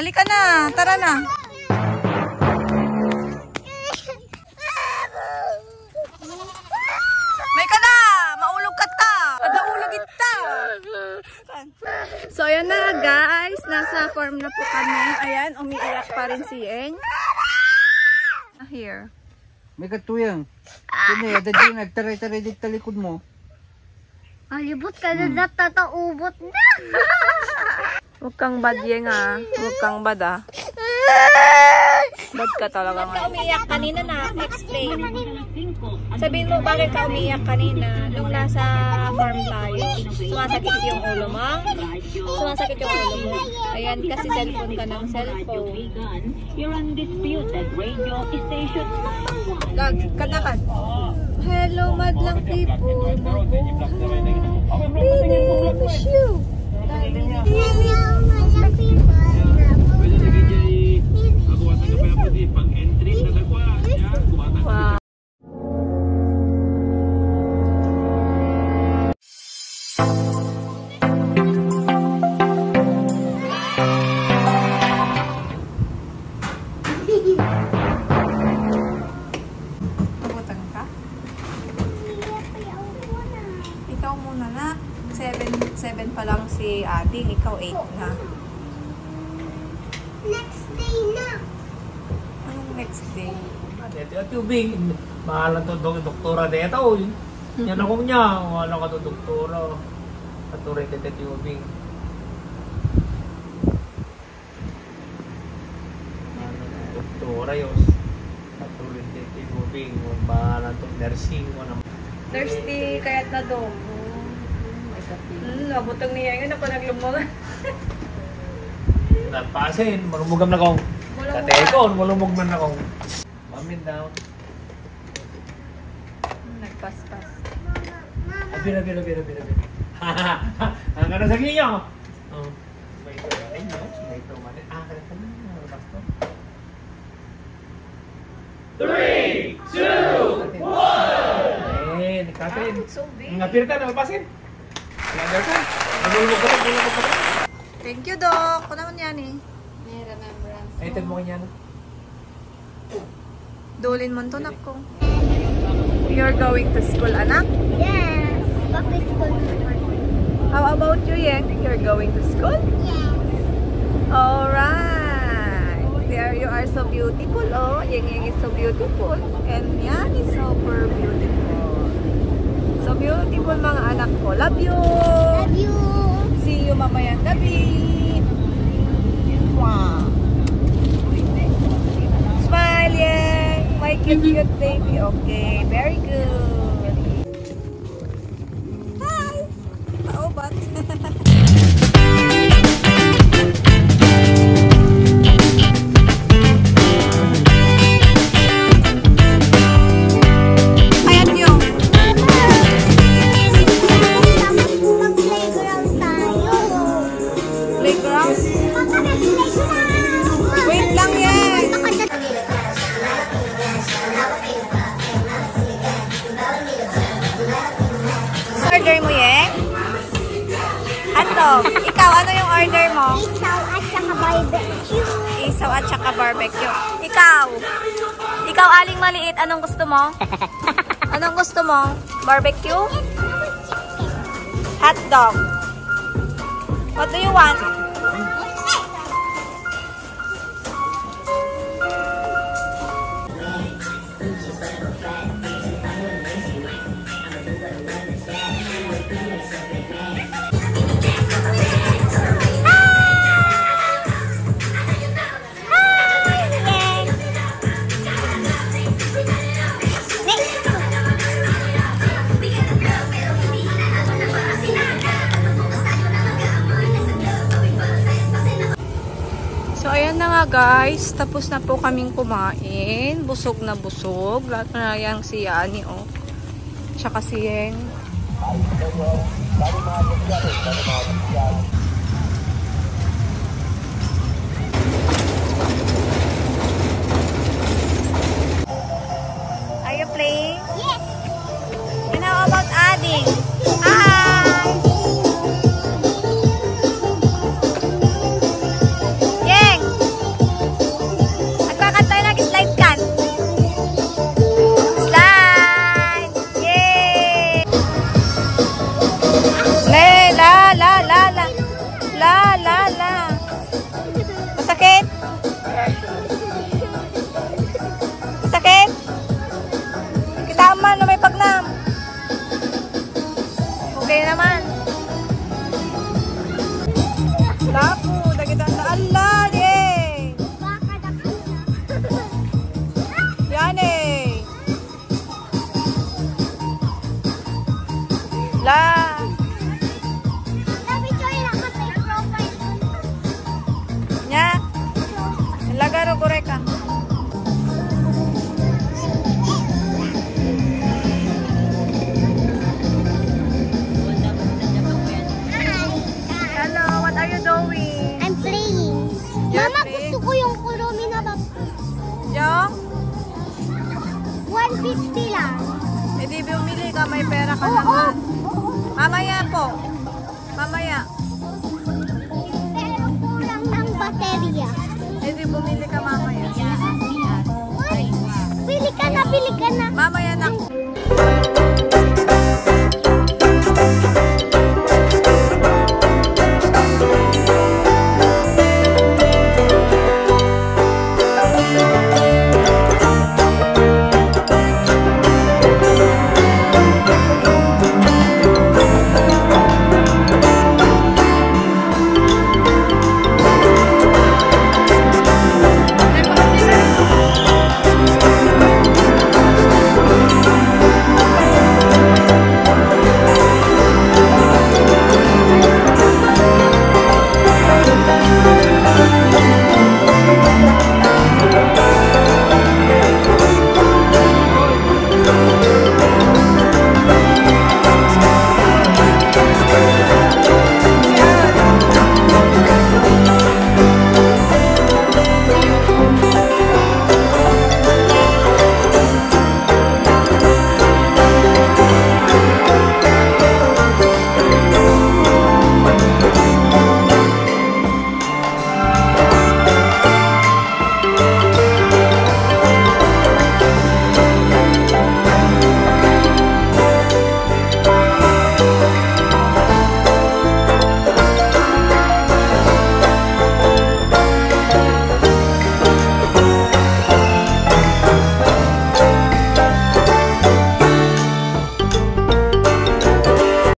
Halika na, tara na. May ka na, maulog ka ta. Adaulog ita. So ayan na guys, nasa farm na po kami. Ayan, umiiyak pa rin si Eng. Here. May katuyang. Kini, ada din nagtaray-taray dito talikod mo. Alibot ka na natataubot na. Huwag kang bad Yeng ha. Huwag kang bad ah. Bad ka talaga nga. Bakit ka umiiyak kanina na? Explain. Sabihin mo bakit ka umiiyak kanina nung nasa farm tayo. Sumasakit yung ulo mo. Sumasakit yung ulo mo. Ayan kasi cellphone ka ng cellphone. You're undisputed radio station. Lag, kanakan. Hello madlang people. Really miss you. Wow. Nabutang ka? Ikaw muna na. 7 pa lang si Ading, ikaw 8 na. Next day na. Anong next day? Ito yung mahalan to doktora dito. Yan akong niya. Wala ka to doktora. Katurin dito yung bing. Doktora yun. Katurin dito yung bing. Mahalan to nursing. Thirsty, kaya't na doon. Nabutang niya yun ako naglumog. Nagpasin, malumugam na kong. Katekon, malumug man na kong. Mamin down. Nagpas-pas. Bira. Ang ganda sa kinyo. May ito manin, no? May ito manin. Kaya ka na. Basto. 3, 2, 1! Nagkatin. Ngapir ka na, mapasin. Lander ka. Nagulog ka na. Thank you, Doc. Kung naman yan eh. May remembrance. Ay, ito mo kanya na. Dulin mo ito, ko. You're going to school, anak? Yes. Back to school. How about you, Yeng? You're going to school? Yes. Alright. There you are so beautiful, oh. Yeng is so beautiful. And Yan is super beautiful. So beautiful mga anak ko. Love you! Love you. See you mamayang gabi. Wow. Smile, Yeng. My cute baby. Okay, very good. Hi! Paubat. Order mo, Yeng? Ano? Ikaw, ano yung order mo? Isaw at saka barbecue. Isaw at saka barbecue. Ikaw? Ikaw, aling maliit, anong gusto mo? Anong gusto mo? Barbecue? Hot dog? What do you want? Guys, tapos na po kaming kumain. Busog na busog. Lahat na yang si Yani, oh. Tsaka si Yeng. Are you playing? Yes. And how about Ading? Hi! Yeng! Birthday naman. Lapo, dagitan na Allah, eh. Baka na Yan eh. La. Sabi ko yung nakatay profile. Nya. Lagaro koreka. Hello, what are you doing? I'm playing. You're Mama, playing? gusto ko yung kurumi na ba? Yung? 150 lang. Eh di bumili ka, may pera ka Oo. naman. Mamaya po. Mamaya. Pero kulang ng baterya. Eh di bumili ka mamaya. Uy, pili ka na, pili ka na. Mamaya na.